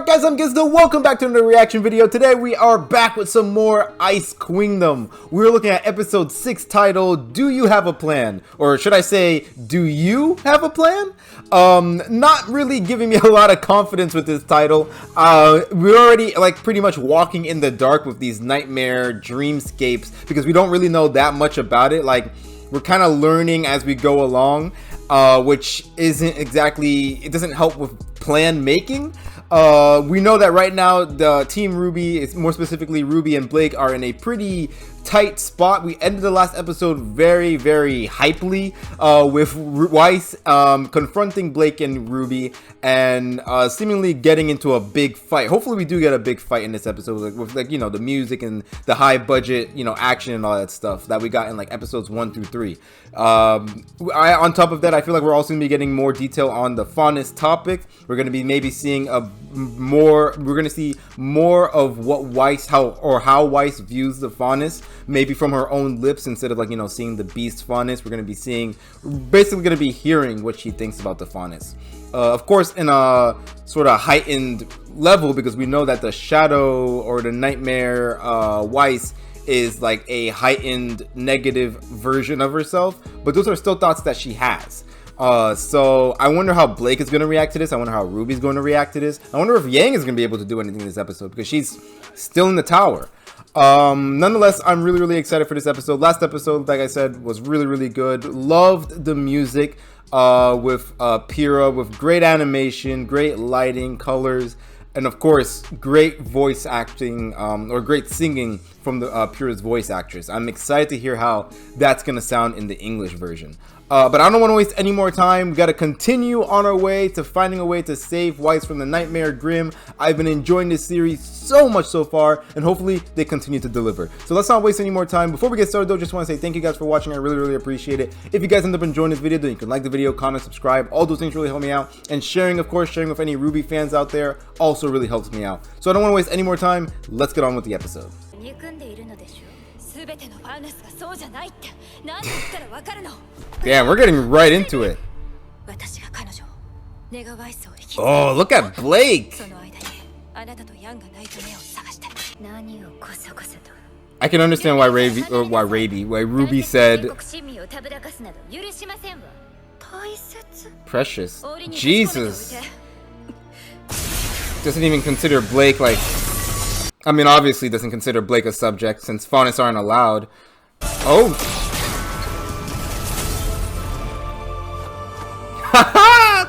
guys, I'm Gizdo. Welcome back to another reaction video. Today we are back with some more Icequeendom. We're looking at episode 6 titled, Do You Have a Plan? Or should I say, Do You Have a Plan? Not really giving me a lot of confidence with this title. We're already pretty much walking in the dark with these nightmare dreamscapes because we don't really know that much about it. We're kind of learning as we go along, which isn't exactly, it doesn't help with plan making. We know that right now the team RWBY, it's more specifically Ruby and Blake, are in a pretty tight spot. We ended the last episode very hypely with Weiss confronting Blake and Ruby and seemingly getting into a big fight. Hopefully we do get a big fight in this episode with the music and the high budget action and all that stuff that we got in episodes 1 through 3. On top of that, I feel like we're also gonna be getting more detail on the fondness topic. We're gonna be maybe seeing we're gonna see more of what Weiss, how Weiss views the fondness, maybe from her own lips instead of seeing the beast fondness. We're gonna be basically gonna be hearing what she thinks about the fondness. Of course, in a sort of heightened level, because we know that the shadow or the nightmare Weiss is a heightened negative version of herself, but those are still thoughts that she has. So I wonder how Blake is going to react to this. I wonder how Ruby's going to react to this. I wonder if Yang is going to be able to do anything in this episode because she's still in the tower. Nonetheless, I'm really excited for this episode. Last episode, like I said, was really good. Loved the music with Pyrrha, with great animation, great lighting, colors, and of course, great voice acting or great singing from the Pyrrha's voice actress. I'm excited to hear how that's going to sound in the English version. But I don't want to waste any more time. We got to continue on our way to finding a way to save Weiss from the Nightmare Grimm. I've been enjoying this series so much so far, and hopefully they continue to deliver. So let's not waste any more time. Before we get started though, just want to say thank you guys for watching. I really appreciate it. If you guys end up enjoying this video, then you can like the video, comment, subscribe. All those things really help me out. And sharing, of course, sharing with any RWBY fans out there also really helps me out. So I don't want to waste any more time. Let's get on with the episode. Damn, we're getting right into it. Oh, look at Blake. I can understand why Ruby said precious. Jesus. Doesn't even consider Blake I mean, obviously doesn't consider Blake a subject since fondness aren't allowed. Oh.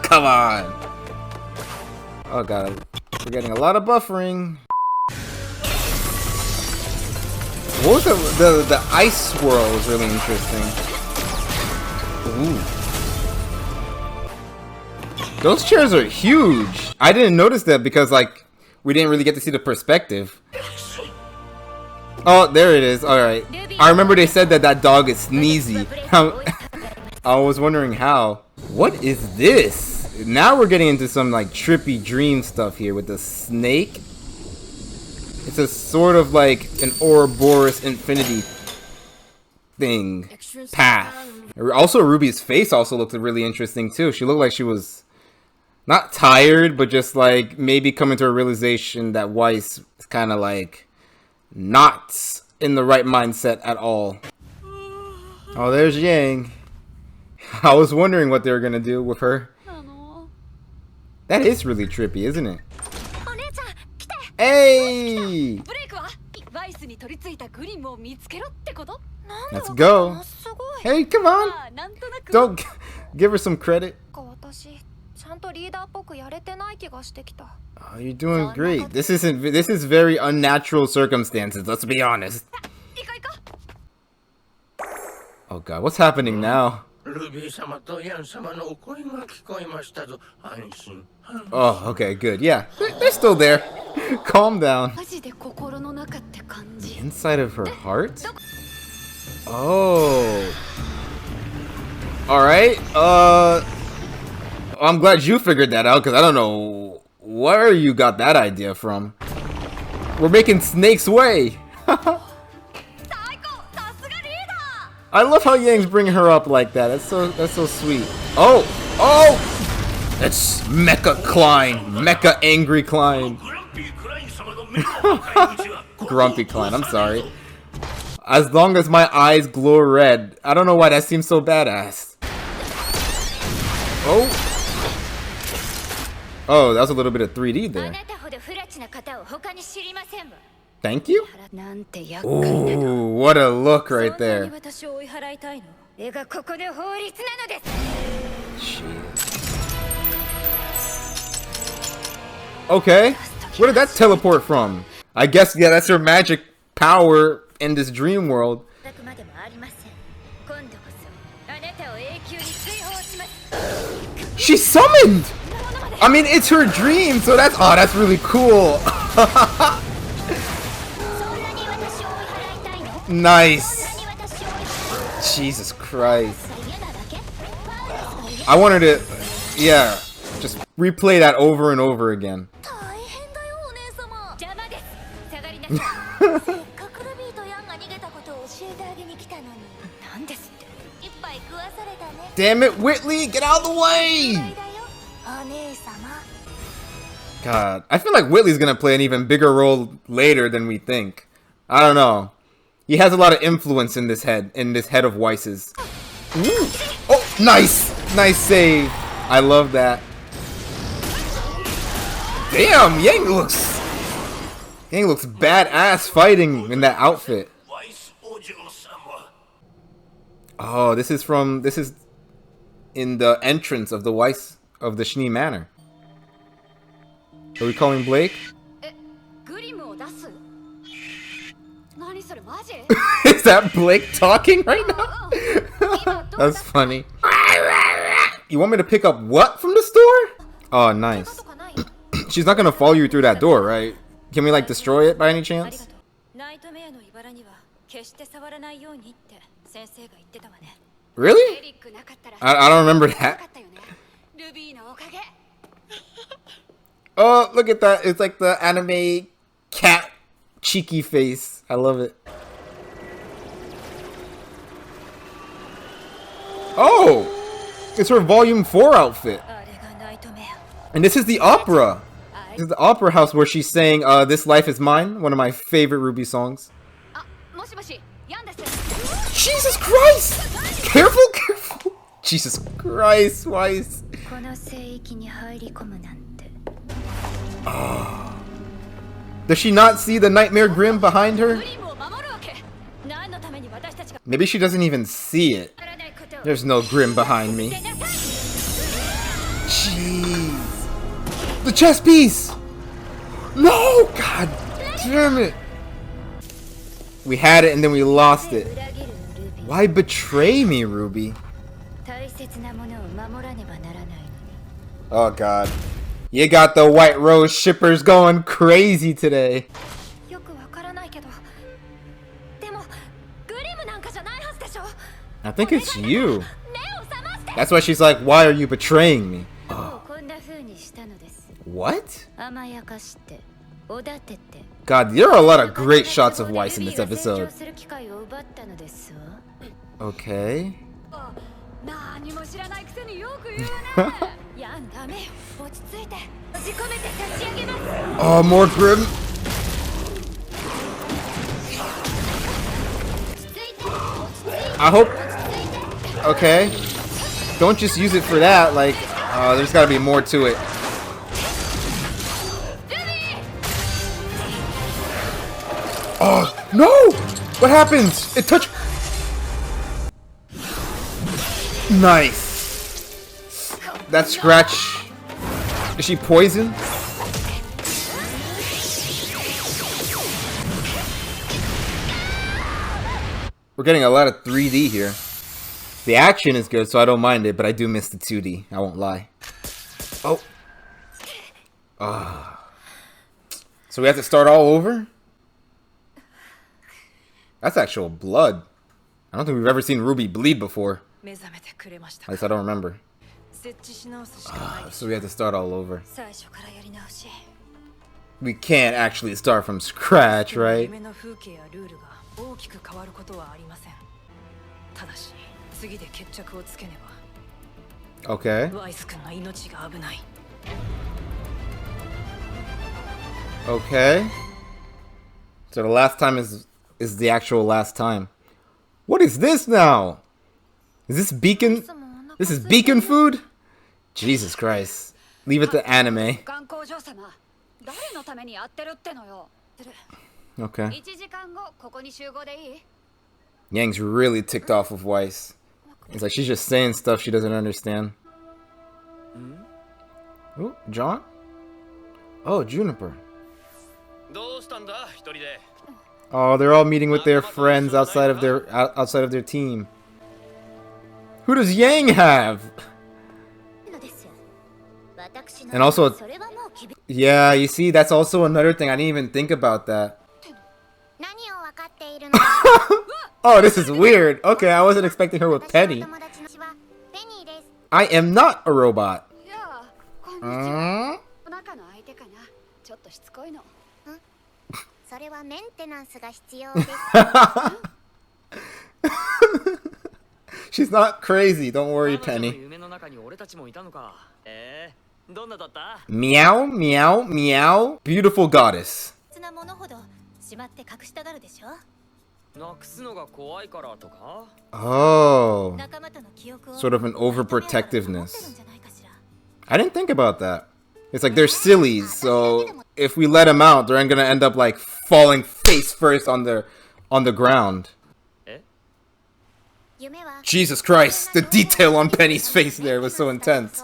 Come on. Oh god, we're getting a lot of buffering. What was the ice swirl was really interesting. Ooh. Those chairs are huge. I didn't notice that because we didn't really get to see the perspective. Oh, there it is. Alright. I remember they said that dog is sneezy. I was wondering how. What is this? Now we're getting into some trippy dream stuff here with the snake. It's a sort of an Ouroboros infinity thing. Path. Also, Ruby's face also looked really interesting too. She looked like she was not tired, but just maybe coming to a realization that Weiss is kind of not in the right mindset at all. Oh, there's Yang. I was wondering what they were gonna do with her. That is really trippy, isn't it? Hey! Let's go. Hey, come on. Don't give her some credit. Oh, you're doing great. This is very unnatural circumstances, let's be honest. Oh god, what's happening now? Oh, okay, good. Yeah, they're still there. Calm down. The inside of her heart? Oh. Alright, I'm glad you figured that out, because I don't know where you got that idea from. We're making Snake's way. I love how Yang's bringing her up like that. That's so sweet. Oh! It's Mecha Klein. Mecha Angry Klein. Grumpy Klein, I'm sorry. As long as my eyes glow red. I don't know why that seems so badass. Oh. Oh, that was a little bit of 3D there. Thank you? Ooh, what a look right there. Okay, where did that teleport from? I guess, yeah, that's her magic power in this dream world. She's summoned! I mean, it's her dream, so that's really cool. Nice. Jesus Christ. I wanted to, yeah, just replay that over and over again. Damn it, Whitley, get out of the way! God, I feel like Whitley's gonna play an even bigger role later than we think. I don't know. He has a lot of influence in this head of Weiss's. Ooh. Oh, nice! Nice save. I love that. Damn, Yang looks badass fighting in that outfit. Oh, this is in the entrance of the Weiss of the Schnee Manor. Are we calling Blake? Is that Blake talking right now? That's funny. You want me to pick up what from the store? Oh, nice. She's not gonna follow you through that door, right? Can we like destroy it by any chance? Really? I don't remember that. Oh, look at that. It's like the anime cat cheeky face. I love it. Oh! It's her volume 4 outfit. And this is the opera. This is the opera house where she's saying, This Life Is Mine, one of my favorite RWBY songs. Jesus Christ! Careful, careful! Jesus Christ, Weiss. Oh. Does she not see the Nightmare Grim behind her? Maybe she doesn't even see it. There's no Grim behind me. Jeez. The chess piece! No! God damn it! We had it and then we lost it. Why betray me, RWBY? Oh God. You got the White Rose shippers going crazy today. I think it's you. That's why she's like, why are you betraying me? Oh. What? God, there are a lot of great shots of Weiss in this episode. Okay. Oh, more Grim. I hope. Okay. Don't just use it for that. Like, there's got to be more to it. Oh no! What happens? It touched. Nice. That scratch. Is she poisoned? We're getting a lot of 3D here. The action is good, so I don't mind it, but I do miss the 2D. I won't lie. Oh. So we have to start all over? That's actual blood. I don't think we've ever seen RWBY bleed before. At least I don't remember. So we have to start all over. We can't actually start from scratch, right? Okay. Okay. So the last time is the actual last time. What is this now? Is this beacon? This is beacon food? Jesus Christ. Leave it to anime. Okay. Yang's really ticked off with Weiss. It's like she's just saying stuff she doesn't understand. Oh, John? Oh, Juniper. Oh, they're all meeting with their friends outside of their team. Who does Yang have? And also, yeah, you see, that's also another thing. I didn't even think about that. Oh, this is weird. Okay, I wasn't expecting her with Penny. I am not a robot. She's not crazy. Don't worry, Penny. Meow, meow, meow. Beautiful goddess. Oh. Sort of an overprotectiveness. I didn't think about that. It's like they're sillies, so if we let them out, they're gonna end up like falling face first on the ground. Jesus Christ, the detail on Penny's face there was so intense.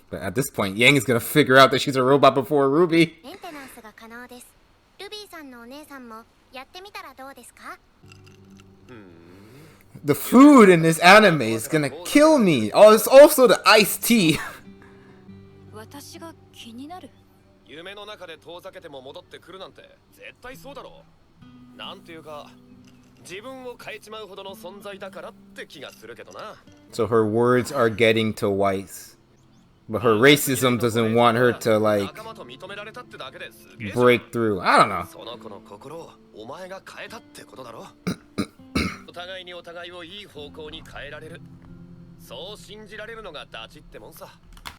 But at this point, Yang is gonna figure out that she's a robot before Ruby. The food in this anime is gonna kill me. Oh, it's also the iced tea. So her words are getting to Weiss, but her racism doesn't want her to like break through. I don't know.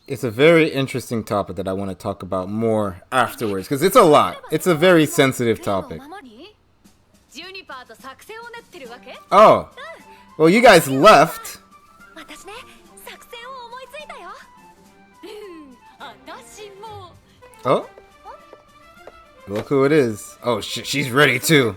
It's a very interesting topic that I want to talk about more afterwards, because it's a lot. It's a very sensitive topic. Oh, well, you guys left. Oh, look who it is. Oh, she's ready too.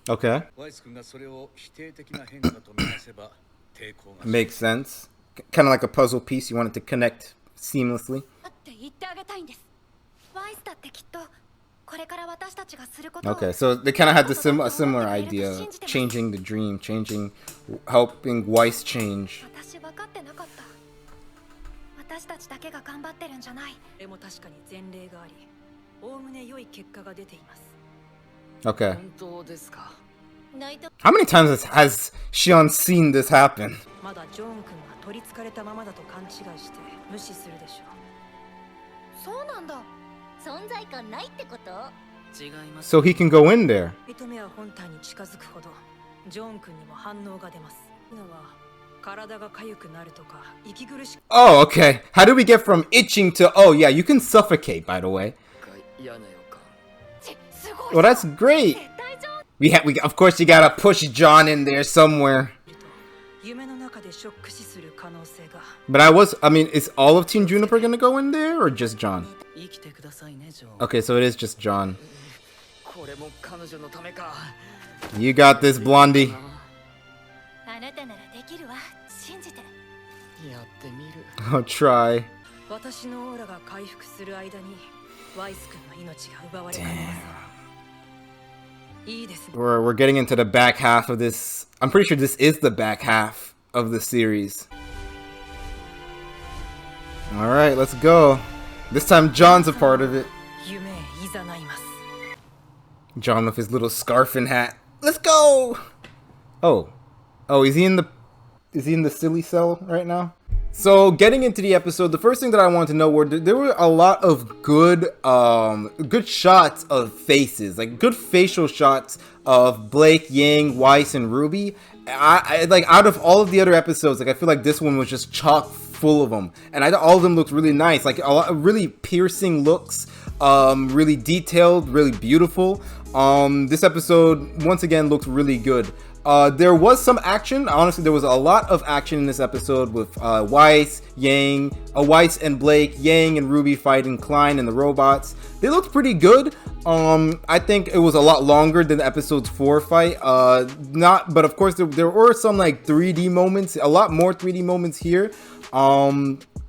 Okay. Makes sense. Kind of like a puzzle piece. You want it to connect seamlessly. Okay, so they kind of had a similar idea, changing the dream, helping Weiss change. Okay. How many times has Shion seen this happen? So he can go in there. Oh, okay. How do we get from itching to... Oh, yeah, you can suffocate, by the way. Well, that's great. We of course, you gotta push John in there somewhere. But I mean, is all of Team Juniper gonna go in there, or just John? Okay, so it is just John. You got this, Blondie. I'll try. Damn. We're getting into the back half of this. I'm pretty sure this is the back half of the series. Alright, let's go. This time John's a part of it. John with his little scarf and hat. Let's go! Oh. Oh, is he in the... Is he in the silly cell right now? So getting into the episode, the first thing that I wanted to know were there were a lot of good shots of faces, like good facial shots of Blake, Yang, Weiss, and RWBY. I like out of all of the other episodes, like I feel like this one was just chock full of them, and all of them looked really nice, like a lot of really piercing looks, really detailed, really beautiful. This episode once again looked really good. There was some action. Honestly, there was a lot of action in this episode with Weiss, Yang, Weiss and Blake, Yang and RWBY fighting Klein and the robots. They looked pretty good. I think it was a lot longer than the episode's 4 fight. But of course there were some like 3D moments, a lot more 3D moments here.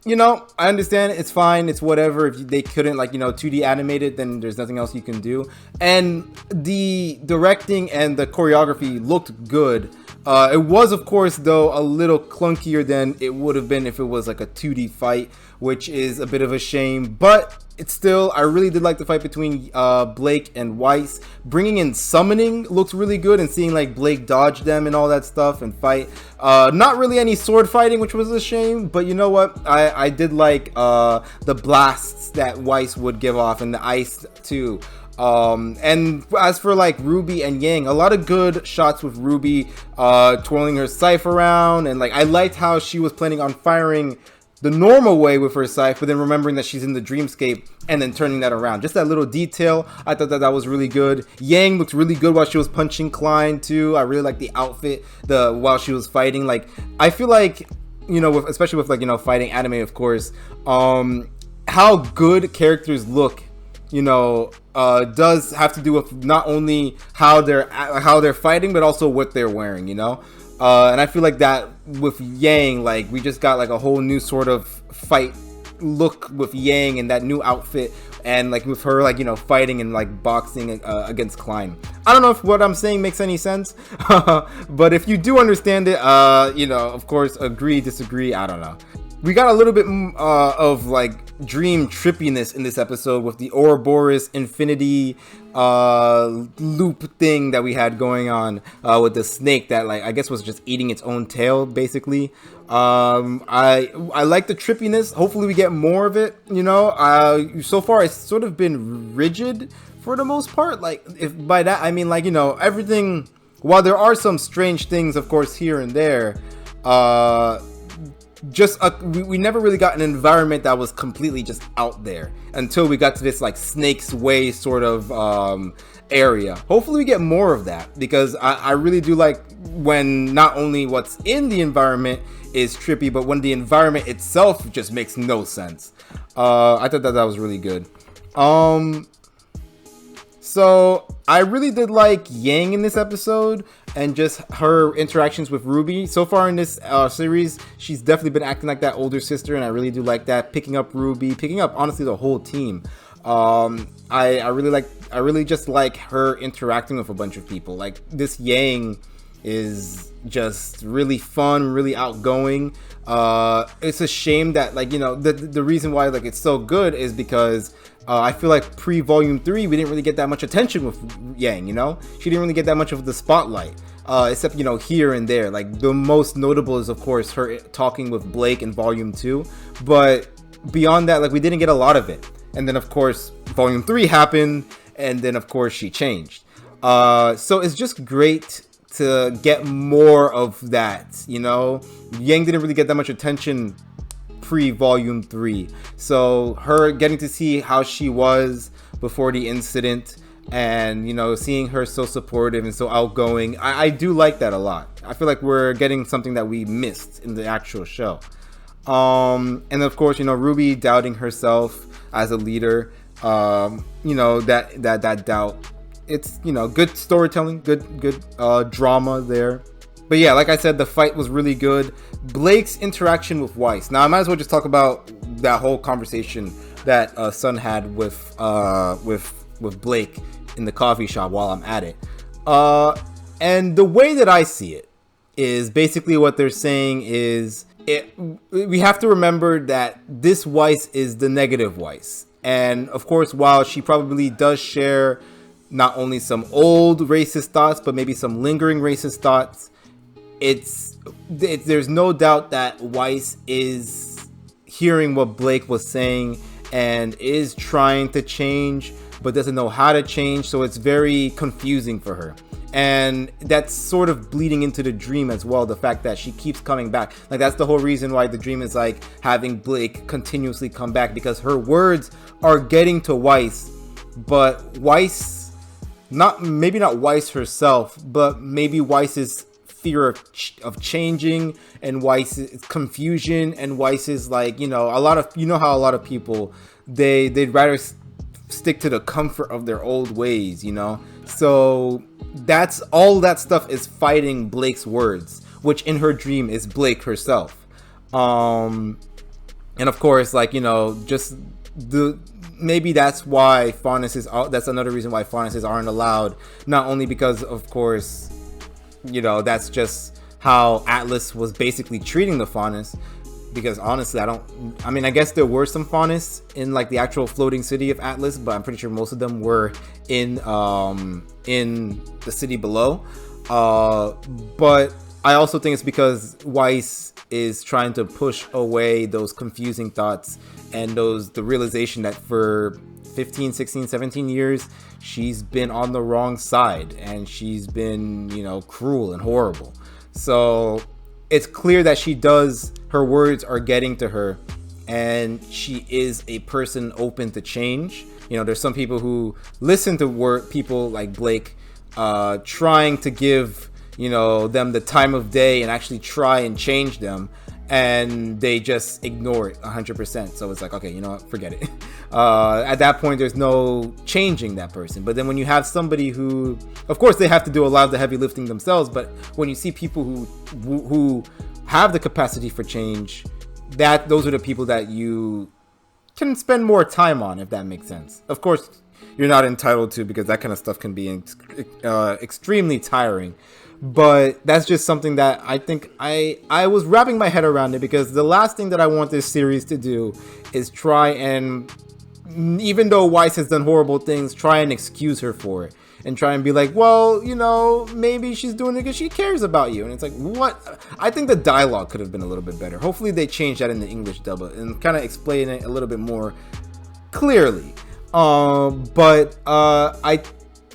You know, I understand, it's fine, it's whatever. If they couldn't, like, you know, 2D animate it, then there's nothing else you can do. And the directing and the choreography looked good. It was, of course, though, a little clunkier than it would have been if it was like a 2D fight, which is a bit of a shame. But it's still, I really did like the fight between Blake and Weiss. Bringing in summoning looked really good, and seeing like Blake dodge them and all that stuff and fight. Not really any sword fighting, which was a shame, but you know what? I did like the blasts that Weiss would give off, and the ice too. And as for like RWBY and Yang, a lot of good shots with RWBY twirling her scythe around, and like I liked how she was planning on firing the normal way with her scythe, but then remembering that she's in the dreamscape and then turning that around. Just that little detail, I thought that was really good. Yang looked really good while she was punching Klein too. I really liked the outfit while she was fighting. Like, I feel like, you know, especially with like, you know, fighting anime, of course, how good characters look, you know, does have to do with not only how they're fighting, but also what they're wearing, you know. And I feel like that with Yang, like we just got like a whole new sort of fight look with Yang and that new outfit, and like with her, like, you know, fighting and like boxing against Klein. I don't know if what I'm saying makes any sense, but if you do understand it, you know, of course, agree, disagree, I don't know. We got a little bit of like dream trippiness in this episode with the Ouroboros infinity loop thing that we had going on with the snake that, like, I guess was just eating its own tail basically. I like the trippiness. Hopefully we get more of it, you know. So far it's sort of been rigid for the most part. Like, if by that I mean, like, you know, everything, while there are some strange things of course here and there, we never really got an environment that was completely just out there until we got to this like Snake's Way sort of area. Hopefully we get more of that, because I really do like when not only what's in the environment is trippy, but when the environment itself just makes no sense. I thought that was really good. So I really did like Yang in this episode, and just her interactions with RWBY. So far in this series, she's definitely been acting like that older sister, and I really do like that. Picking up RWBY, picking up honestly the whole team. I really just like her interacting with a bunch of people. Like, this Yang is just really fun, really outgoing. It's a shame that, like, you know, the reason why like it's so good is because I feel like pre-Volume 3, we didn't really get that much attention with Yang, you know? She didn't really get that much of the spotlight, except, you know, here and there. Like, the most notable is, of course, her talking with Blake in Volume 2. But beyond that, like, we didn't get a lot of it. And then, of course, Volume 3 happened, and then, of course, she changed. So it's just great to get more of that, you know? Yang didn't really get that much attention pre-Volume 3, so her getting to see how she was before the incident, and, you know, seeing her so supportive and so outgoing, I do like that a lot. I feel like we're getting something that we missed in the actual show. And of course, you know, RWBY doubting herself as a leader, you know, that doubt, it's, you know, good storytelling, good drama there. But yeah, like I said, the fight was really good. Blake's interaction with Weiss. Now, I might as well just talk about that whole conversation that Sun had with Blake in the coffee shop while I'm at it. And the way that I see it is basically what they're saying is we have to remember that this Weiss is the negative Weiss. And of course, while she probably does share not only some old racist thoughts, but maybe some lingering racist thoughts, there's no doubt that Weiss is hearing what Blake was saying and is trying to change, but doesn't know how to change. So it's very confusing for her. And that's sort of bleeding into the dream as well. The fact that she keeps coming back. Like, that's the whole reason why the dream is like having Blake continuously come back, because her words are getting to Weiss, but Weiss, maybe not Weiss herself, but maybe Weiss's fear of changing, and Weiss's confusion, and Weiss's, like, you know, how a lot of people, they'd rather stick to the comfort of their old ways, you know. So that's all that stuff is fighting Blake's words, which in her dream is Blake herself. And of course, like, you know, just maybe that's why that's another reason why faunesses aren't allowed, not only because, of course, you know, that's just how Atlas was basically treating the faunus, because honestly, I guess there were some faunus in like the actual floating city of Atlas, but I'm pretty sure most of them were in the city below. But I also think it's because Weiss is trying to push away those confusing thoughts and the realization that for 15, 16, 17 years, she's been on the wrong side, and she's been, you know, cruel and horrible. So it's clear that her words are getting to her, and she is a person open to change. You know, there's some people who listen to people like Blake, trying to give, you know, them the time of day and actually try and change them, and they just ignore it 100%. So it's like, okay, you know what, forget it. At that point, there's no changing that person. But then when you have somebody who, of course, they have to do a lot of the heavy lifting themselves, but when you see people who have the capacity for change, those are the people that you can spend more time on, if that makes sense. Of course, you're not entitled to, because that kind of stuff can be extremely tiring. But that's just something that I think I was wrapping my head around it, because the last thing that I want this series to do is try and, even though Weiss has done horrible things, try and excuse her for it. And try and be like, well, you know, maybe she's doing it because she cares about you. And it's like, what? I think the dialogue could have been a little bit better. Hopefully they change that in the English dub and kind of explain it a little bit more clearly. But I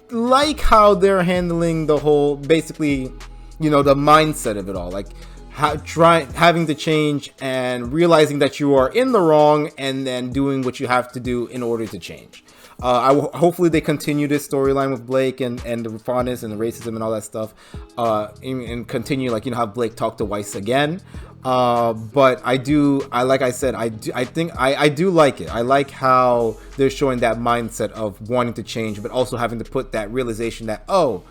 like how they're handling the whole, basically, you know, the mindset of it all. Like, having to change and realizing that you are in the wrong, and then doing what you have to do in order to change. Hopefully they continue this storyline with Blake and the faunus and the racism and all that stuff, and continue, like, you know, have Blake talk to Weiss again. But I do like it. I like how they're showing that mindset of wanting to change, but also having to put that realization that, oh,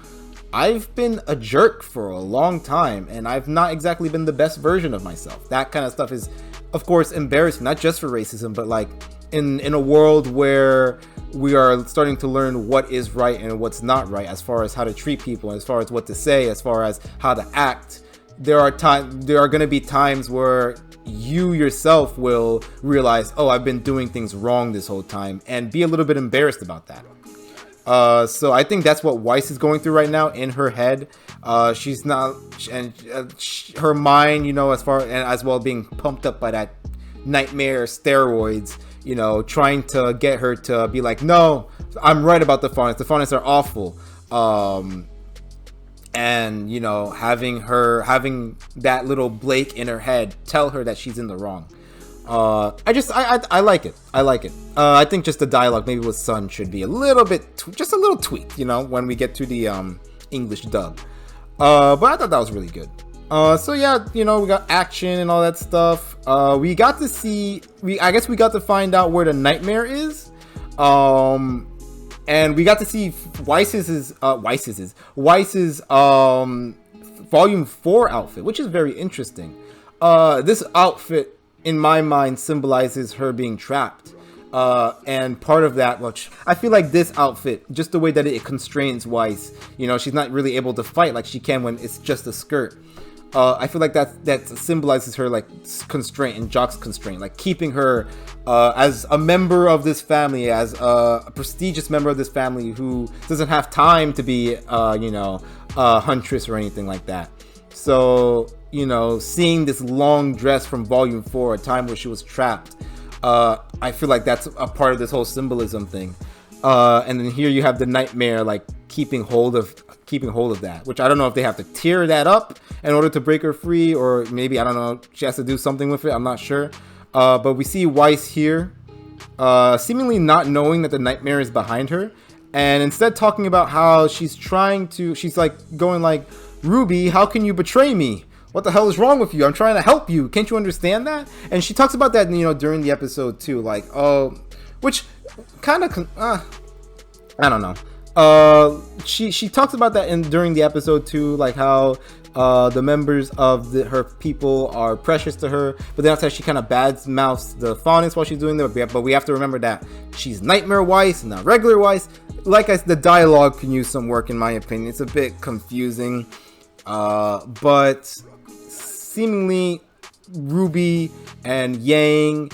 I've been a jerk for a long time, and I've not exactly been the best version of myself. That kind of stuff is, of course, embarrassing, not just for racism, but like in a world where we are starting to learn what is right and what's not right, as far as how to treat people, as far as what to say, as far as how to act. There are going to be times where you yourself will realize, oh, I've been doing things wrong this whole time, and be a little bit embarrassed about that. So I think that's what Weiss is going through right now in her head. She's not, and her mind, you know, as well being pumped up by that nightmare steroids, you know, trying to get her to be like, no, I'm right about the faunus. The faunus are awful. And, you know, having that little Blake in her head tell her that she's in the wrong. I like it. I think just the dialogue, maybe with Sun, should be a little bit, just a little tweaked, you know, when we get to the English dub. But I thought that was really good. So yeah, you know, we got action and all that stuff. We got to see, I guess we got to find out where the nightmare is. And we got to see Weiss's volume 4 outfit, which is very interesting. This outfit, in my mind, symbolizes her being trapped. And part of that, which I feel like this outfit, just the way that it constrains Weiss, you know, she's not really able to fight like she can when it's just a skirt. I feel like that symbolizes her, like, constraint and Jock's constraint, like keeping her as a member of this family, as a prestigious member of this family who doesn't have time to be, you know, a huntress or anything like that. So, you know, seeing this long dress from Volume 4, a time where she was trapped, I feel like that's a part of this whole symbolism thing. And then here you have the nightmare, like keeping hold of that, which I don't know if they have to tear that up in order to break her free, or maybe, I don't know, she has to do something with it. I'm not sure. But we see Weiss here, seemingly not knowing that the nightmare is behind her, and instead talking about how she's like going like, RWBY, how can you betray me? What the hell is wrong with you? I'm trying to help you. Can't you understand that? And she talks about that, you know, during the episode too, like, oh, which kind of, I don't know. She talks about that during the episode too, like how the members of her people are precious to her, but then after she kind of mouths the Faunus while she's doing that. But we have to remember that she's Nightmare Weiss, not regular Weiss. Like I said, the dialogue can use some work in my opinion. It's a bit confusing, but seemingly RWBY and Yang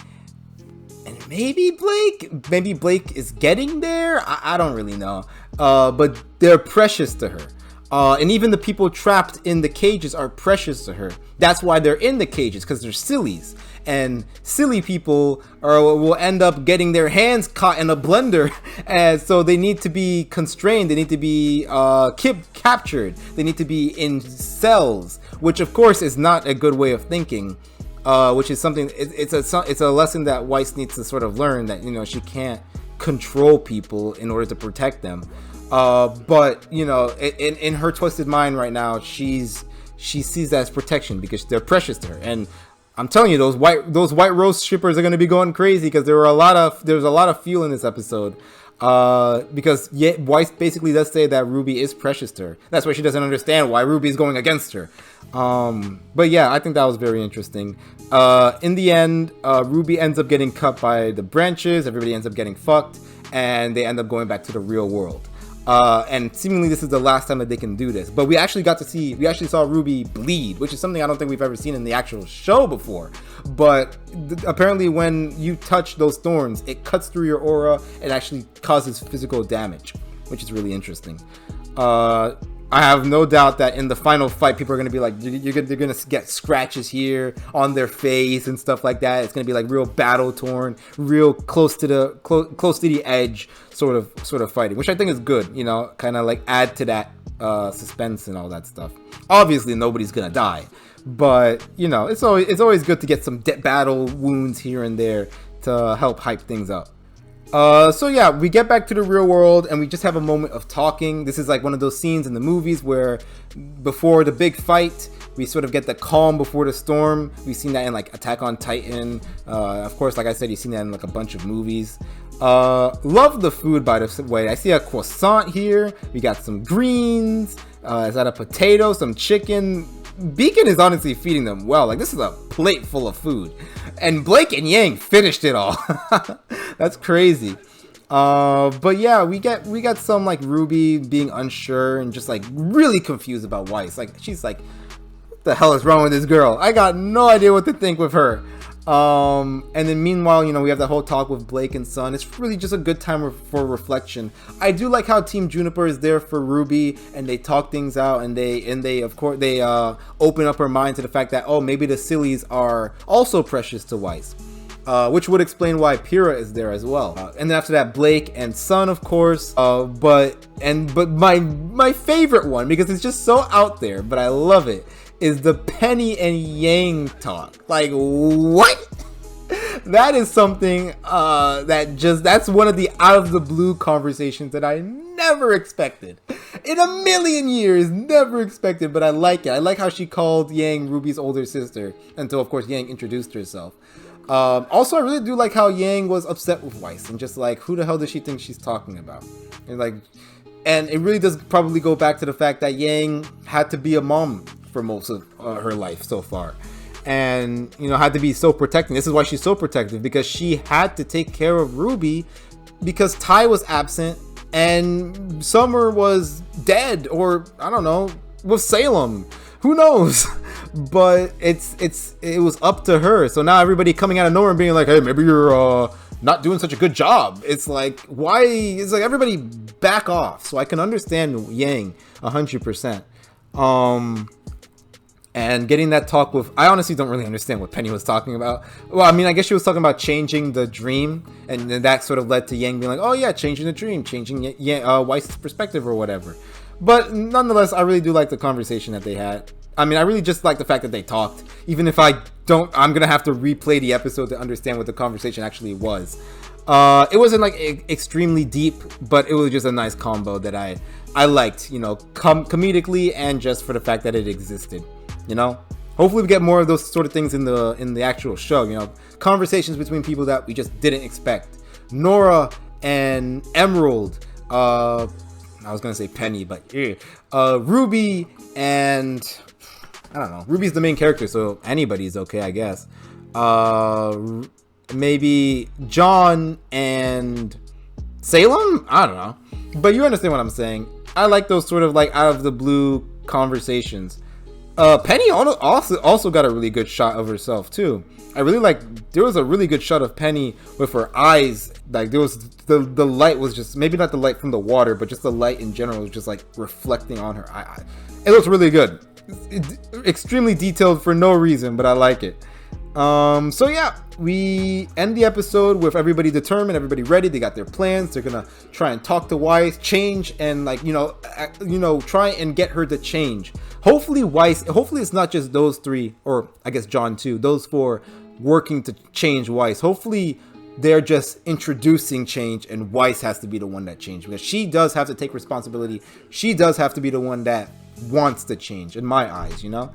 and maybe Blake is getting there. I don't really know, but they're precious to her. And even the people trapped in the cages are precious to her. That's why they're in the cages, because they're sillies. And silly people will end up getting their hands caught in a blender. And so they need to be constrained. They need to be captured. They need to be in cells, which of course is not a good way of thinking. Which is something, it's a lesson that Weiss needs to sort of learn, that, you know, she can't control people in order to protect them. But you know, in her twisted mind right now, she sees that as protection because they're precious to her. And I'm telling you, those white rose shippers are going to be going crazy, because there's a lot of fuel in this episode. Because Weiss basically does say that RWBY is precious to her. That's why she doesn't understand why RWBY is going against her. But yeah, I think that was very interesting. In the end, RWBY ends up getting cut by the branches. Everybody ends up getting fucked, and they end up going back to the real world. And seemingly this is the last time that they can do this. But we actually saw RWBY bleed, which is something I don't think we've ever seen in the actual show before. But apparently when you touch those thorns, it cuts through your aura and actually causes physical damage, which is really interesting. I have no doubt that in the final fight, people are going to be like, they're going to get scratches here on their face and stuff like that. It's going to be like real battle torn, real close to the edge sort of fighting, which I think is good, you know, kind of like add to that suspense and all that stuff. Obviously, nobody's going to die, but you know, it's always good to get some battle wounds here and there to help hype things up. So yeah, we get back to the real world and we just have a moment of talking. This is like one of those scenes in the movies where before the big fight, we sort of get the calm before the storm. We've seen that in like Attack on Titan. Of course, like I said, you've seen that in like a bunch of movies. Love the food, by the way. I see a croissant here. We got some greens. Is that a potato? Some chicken. Beacon is honestly feeding them well. Like, this is a plate full of food. And Blake and Yang finished it all. That's crazy. But yeah, we got some like RWBY being unsure and just like really confused about Weiss. Like, she's like, what the hell is wrong with this girl? I got no idea what to think with her. And then meanwhile, you know, we have that whole talk with Blake and Sun. It's really just a good time for reflection. I do like how Team Juniper is there for RWBY and they talk things out, and they of course open up her mind to the fact that, oh, maybe the sillies are also precious to Weiss. Which would explain why Pyrrha is there as well. And then after that, Blake and Sun, of course. But my favorite one, because it's just so out there, but I love it, is the Penny and Yang talk. Like, what? That is something that's one of the out of the blue conversations that I never expected. In a million years, never expected, but I like it. I like how she called Yang RWBY's older sister, until of course Yang introduced herself. Also, I really do like how Yang was upset with Weiss and just like, who the hell does she think she's talking about? And it really does probably go back to the fact that Yang had to be a mom for most of her life so far, and you know, had to be so protecting. This is why she's so protective, because she had to take care of RWBY because Tai was absent and Summer was dead, or I don't know, with Salem. Who knows? But it was up to her. So now everybody coming out of nowhere and being like, hey, maybe you're not doing such a good job. It's like, why? It's like, everybody back off. So I can understand Yang 100%. And getting that talk with, I honestly don't really understand what Penny was talking about. Well, I mean, I guess she was talking about changing the dream, and then that sort of led to Yang being like, oh yeah, changing the dream, changing Weiss's perspective or whatever. But nonetheless, I really do like the conversation that they had. I mean, I really just like the fact that they talked, even if I'm gonna have to replay the episode to understand what the conversation actually was. It wasn't like extremely deep, but it was just a nice combo that I liked, you know, comedically and just for the fact that it existed. You know, hopefully we get more of those sort of things in the actual show. You know, conversations between people that we just didn't expect. Nora and Emerald. I was gonna say Penny, but Ruby and I don't know. Ruby's the main character, so anybody's okay, I guess. Maybe John and Salem. I don't know, but you understand what I'm saying. I like those sort of like out of the blue conversations. Penny also got a really good shot of herself too. I really like, there was a really good shot of Penny with her eyes. Like there was the light was just, maybe not the light from the water, but just the light in general was just like reflecting on her eye. It looks really good. Extremely detailed for no reason, but I like it. So yeah, we end the episode with everybody determined, everybody ready. They got their plans. They're gonna try and talk to Weiss, change, and like, you know, try and get her to change. Hopefully it's not just those three, or I guess John too, those four working to change Weiss. Hopefully they're just introducing change, and Weiss has to be the one that changed, because she does have to take responsibility. She does have to be the one that wants to change, in my eyes, you know.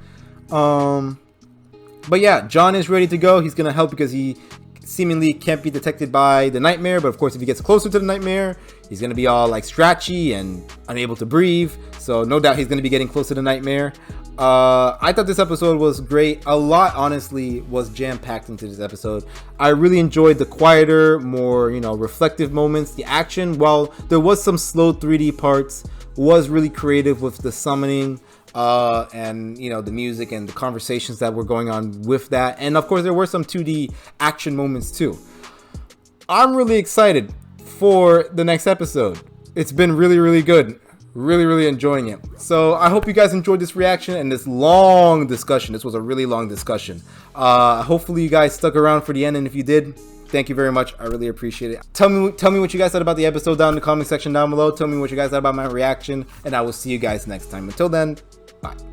But yeah, John is ready to go. He's gonna help because he seemingly can't be detected by the nightmare, but of course if he gets closer to the nightmare, he's gonna be all like scratchy and unable to breathe, so no doubt he's gonna be getting close to the nightmare. I thought this episode was great. A lot honestly was jam-packed into this episode. I really enjoyed the quieter, more, you know, reflective moments. The action, while there was some slow 3D parts, was really creative with the summoning, and you know, the music and the conversations that were going on with that. And of course there were some 2D action moments too. I'm really excited for the next episode. It's been really good. Really enjoying it. So I hope you guys enjoyed this reaction and this long discussion. This was a really long discussion. Hopefully you guys stuck around for the end, and if you did, thank you very much. I really appreciate it. Tell me what you guys thought about the episode down in the comment section down below. Tell me what you guys thought about my reaction, and I will see you guys next time. Until then, bye.